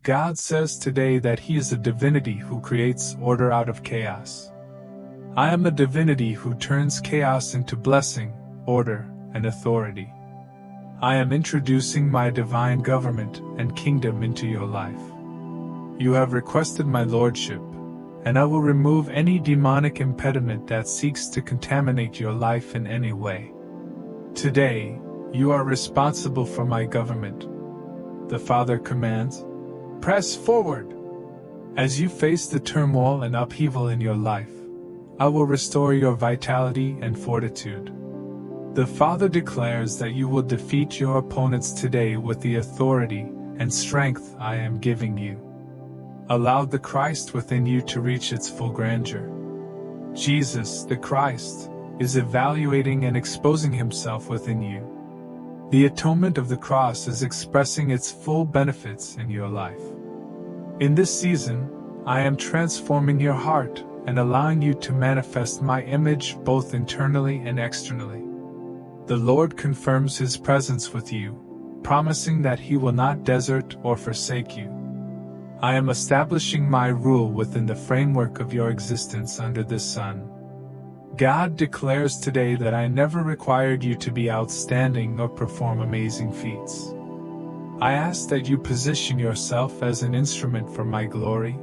God says today that He is a divinity who creates order out of chaos. I am a divinity who turns chaos into blessing, order, and authority. I am introducing my divine government and kingdom into your life. You have requested my lordship, and I will remove any demonic impediment that seeks to contaminate your life in any way. Today, you are responsible for my government. The Father commands, press forward. As you face the turmoil and upheaval in your life, I will restore your vitality and fortitude. The Father declares that you will defeat your opponents today with the authority and strength I am giving you. Allow the Christ within you to reach its full grandeur. Jesus, the Christ, is evaluating and exposing Himself within you. The atonement of the cross is expressing its full benefits in your life. In this season, I am transforming your heart and allowing you to manifest my image both internally and externally. The Lord confirms His presence with you, promising that He will not desert or forsake you. I am establishing my rule within the framework of your existence under this sun. God declares today that I never required you to be outstanding or perform amazing feats. I ask that you position yourself as an instrument for my glory.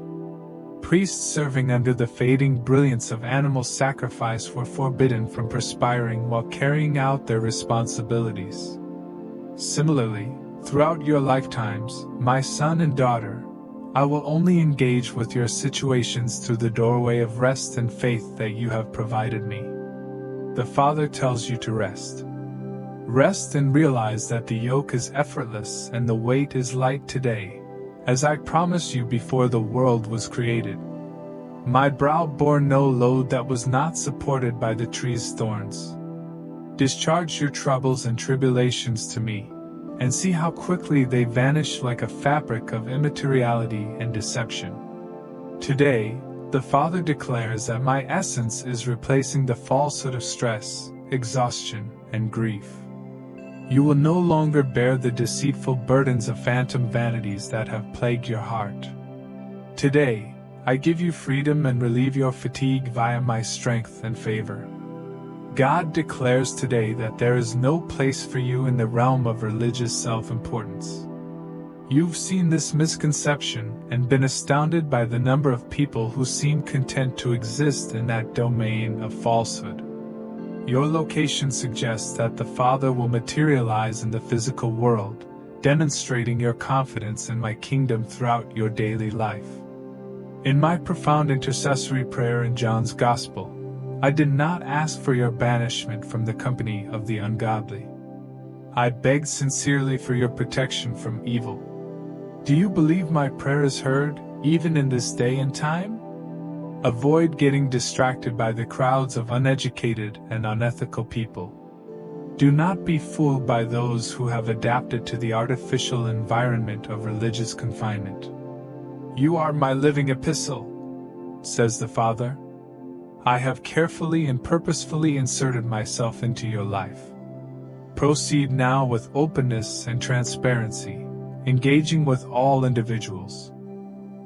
Priests serving under the fading brilliance of animal sacrifice were forbidden from perspiring while carrying out their responsibilities. Similarly, throughout your lifetimes, my son and daughter, I will only engage with your situations through the doorway of rest and faith that you have provided me. The Father tells you to rest. Rest and realize that the yoke is effortless and the weight is light today, as I promised you before the world was created. My brow bore no load that was not supported by the tree's thorns. Discharge your troubles and tribulations to me, and see how quickly they vanish like a fabric of immateriality and deception. Today, the Father declares that my essence is replacing the falsehood of stress, exhaustion, and grief. You will no longer bear the deceitful burdens of phantom vanities that have plagued your heart. Today, I give you freedom and relieve your fatigue via my strength and favor. God declares today that there is no place for you in the realm of religious self-importance. You've seen this misconception and been astounded by the number of people who seem content to exist in that domain of falsehood. Your location suggests that the Father will materialize in the physical world, demonstrating your confidence in my kingdom throughout your daily life. In my profound intercessory prayer in John's Gospel, I did not ask for your banishment from the company of the ungodly. I begged sincerely for your protection from evil. Do you believe my prayer is heard, even in this day and time? Avoid getting distracted by the crowds of uneducated and unethical people. Do not be fooled by those who have adapted to the artificial environment of religious confinement. You are my living epistle, says the Father. I have carefully and purposefully inserted myself into your life. Proceed now with openness and transparency, engaging with all individuals.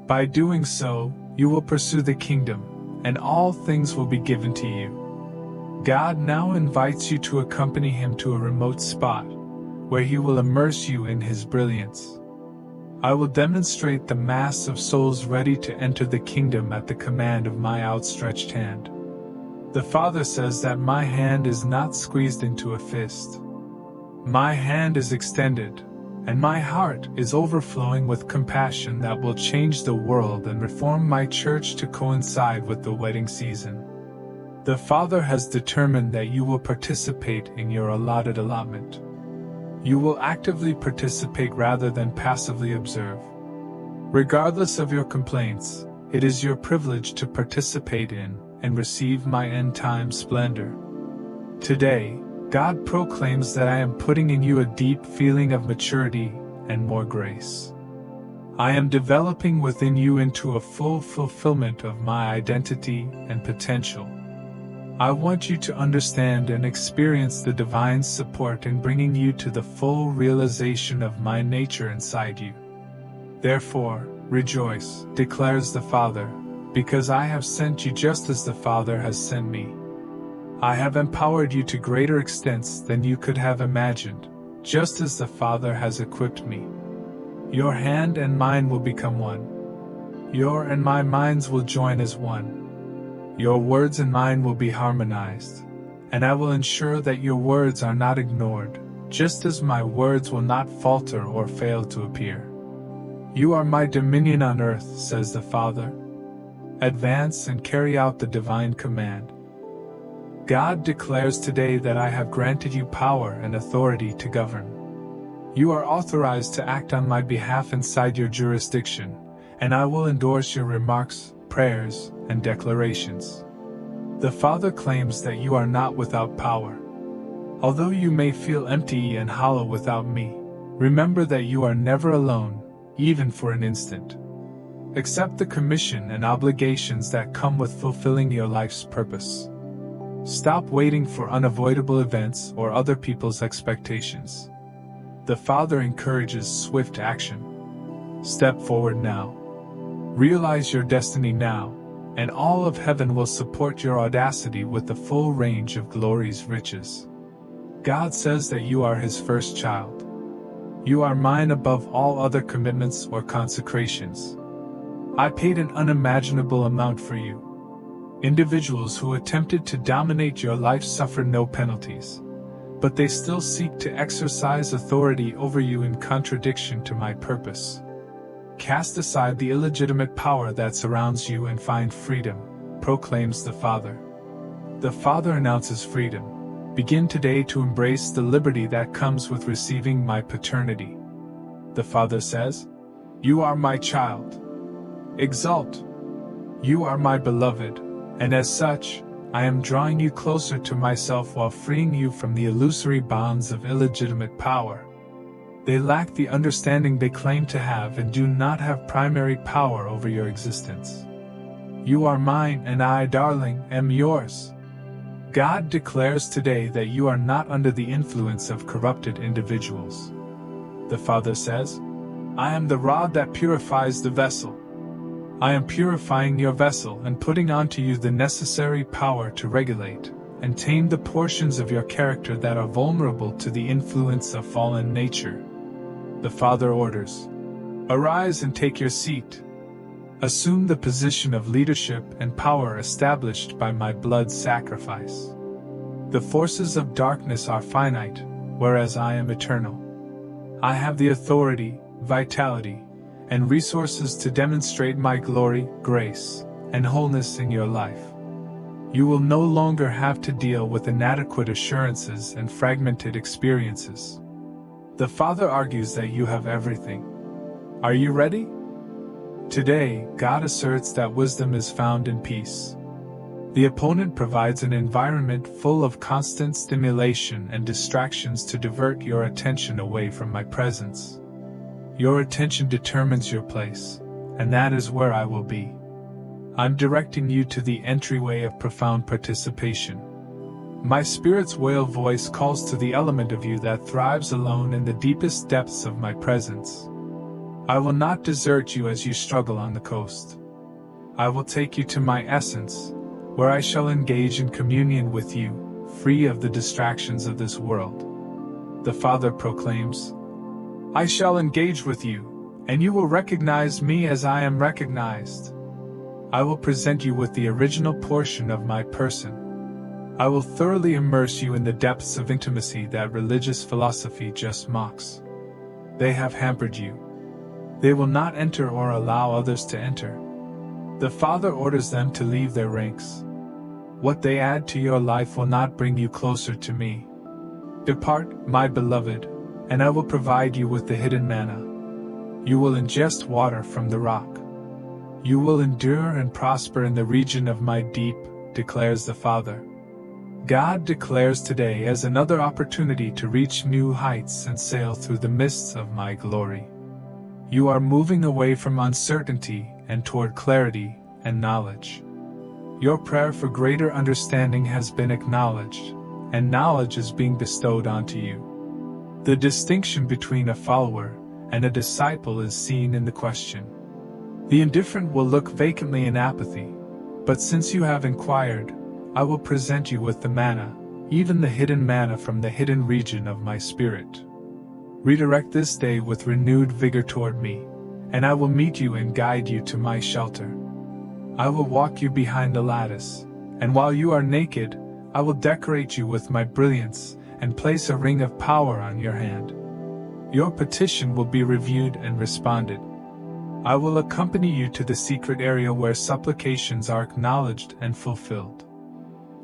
By doing so, you will pursue the kingdom, and all things will be given to you. God now invites you to accompany Him to a remote spot, where He will immerse you in His brilliance. I will demonstrate the mass of souls ready to enter the kingdom at the command of my outstretched hand. The Father says that my hand is not squeezed into a fist. My hand is extended, and my heart is overflowing with compassion that will change the world and reform my church to coincide with the wedding season. The Father has determined that you will participate in your allotted allotment. You will actively participate rather than passively observe. Regardless of your complaints, it is your privilege to participate in and receive my end-time splendor. Today, God proclaims that I am putting in you a deep feeling of maturity and more grace. I am developing within you into a full fulfillment of my identity and potential. I want you to understand and experience the divine support in bringing you to the full realization of my nature inside you. Therefore, rejoice, declares the Father, because I have sent you just as the Father has sent me. I have empowered you to greater extents than you could have imagined, just as the Father has equipped me. Your hand and mine will become one. Your and my minds will join as one. Your words and mine will be harmonized, and I will ensure that your words are not ignored, just as my words will not falter or fail to appear. You are my dominion on earth, says the Father. Advance and carry out the divine command. God declares today that I have granted you power and authority to govern. You are authorized to act on my behalf inside your jurisdiction, and I will endorse your remarks, prayers, and declarations. The Father claims that you are not without power. Although you may feel empty and hollow without me, remember that you are never alone, even for an instant. Accept the commission and obligations that come with fulfilling your life's purpose. Stop waiting for unavoidable events or other people's expectations. The Father encourages swift action. Step forward now. Realize your destiny now, and all of heaven will support your audacity with the full range of glory's riches. God says that you are His first child. You are mine above all other commitments or consecrations. I paid an unimaginable amount for you. Individuals who attempted to dominate your life suffer no penalties, but they still seek to exercise authority over you in contradiction to my purpose. Cast aside the illegitimate power that surrounds you and find freedom, proclaims the Father. The Father announces freedom. Begin today to embrace the liberty that comes with receiving my paternity. The Father says, "You are my child. Exult. You are my beloved, and as such, I am drawing you closer to myself while freeing you from the illusory bonds of illegitimate power. They lack the understanding they claim to have and do not have primary power over your existence. You are mine, and I, darling, am yours." God declares today that you are not under the influence of corrupted individuals. The Father says, "I am the rod that purifies the vessel. I am purifying your vessel and putting onto you the necessary power to regulate and tame the portions of your character that are vulnerable to the influence of fallen nature." The Father orders, "Arise and take your seat. Assume the position of leadership and power established by my blood sacrifice. The forces of darkness are finite, whereas I am eternal. I have the authority, vitality, and resources to demonstrate my glory, grace, and wholeness in your life. You will no longer have to deal with inadequate assurances and fragmented experiences." The Father argues that you have everything. Are you ready? Today, God asserts that wisdom is found in peace. The opponent provides an environment full of constant stimulation and distractions to divert your attention away from my presence. Your attention determines your place, and that is where I will be. I'm directing you to the entryway of profound participation. My Spirit's whale voice calls to the element of you that thrives alone in the deepest depths of my presence. I will not desert you as you struggle on the coast. I will take you to my essence, where I shall engage in communion with you, free of the distractions of this world. The Father proclaims, "I shall engage with you, and you will recognize me as I am recognized. I will present you with the original portion of my person. I will thoroughly immerse you in the depths of intimacy that religious philosophy just mocks. They have hampered you. They will not enter or allow others to enter. The Father orders them to leave their ranks. What they add to your life will not bring you closer to me. Depart, my beloved, and I will provide you with the hidden manna. You will ingest water from the rock. You will endure and prosper in the region of my deep, declares the Father. God declares today as another opportunity to reach new heights and sail through the mists of my glory. You are moving away from uncertainty and toward clarity and knowledge. Your prayer for greater understanding has been acknowledged, and knowledge is being bestowed onto you. The distinction between a follower and a disciple is seen in the question. The indifferent will look vacantly in apathy, but since you have inquired, I will present you with the manna, even the hidden manna from the hidden region of my spirit. Redirect this day with renewed vigor toward me, and I will meet you and guide you to my shelter. I will walk you behind the lattice, and while you are naked, I will decorate you with my brilliance and place a ring of power on your hand. Your petition will be reviewed and responded. I will accompany you to the secret area where supplications are acknowledged and fulfilled.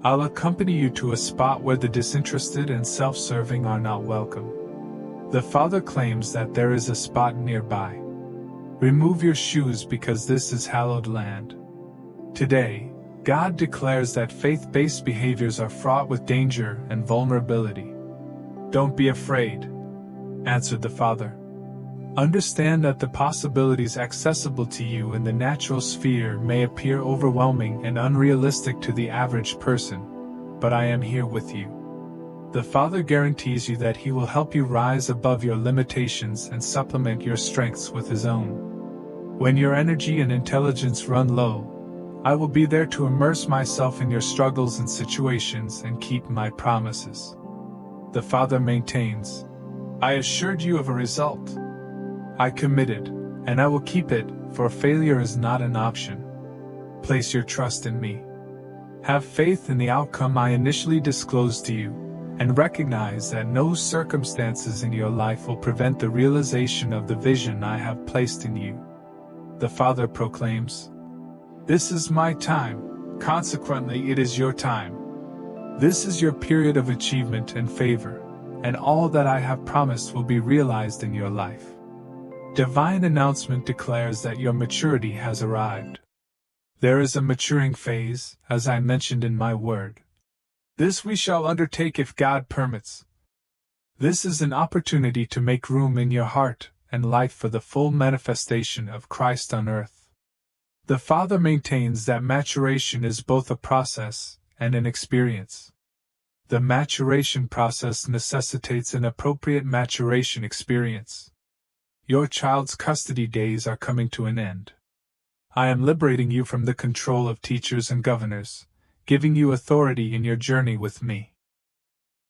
I'll accompany you to a spot where the disinterested and self-serving are not welcome. The Father claims that there is a spot nearby. Remove your shoes because this is hallowed land. Today, God declares that faith-based behaviors are fraught with danger and vulnerability. Don't be afraid, answered the Father. Understand that the possibilities accessible to you in the natural sphere may appear overwhelming and unrealistic to the average person, but I am here with you. The Father guarantees you that He will help you rise above your limitations and supplement your strengths with His own. When your energy and intelligence run low, I will be there to immerse myself in your struggles and situations and keep my promises. The Father maintains, I assured you of a result. I committed, and I will keep it, for failure is not an option. Place your trust in me. Have faith in the outcome I initially disclosed to you, and recognize that no circumstances in your life will prevent the realization of the vision I have placed in you. The Father proclaims, This is my time, consequently it is your time. This is your period of achievement and favor, and all that I have promised will be realized in your life. Divine announcement declares that your maturity has arrived. There is a maturing phase, as I mentioned in my word. This we shall undertake if God permits. This is an opportunity to make room in your heart and life for the full manifestation of Christ on earth. The Father maintains that maturation is both a process and an experience. The maturation process necessitates an appropriate maturation experience. Your child's custody days are coming to an end. I am liberating you from the control of teachers and governors, giving you authority in your journey with me.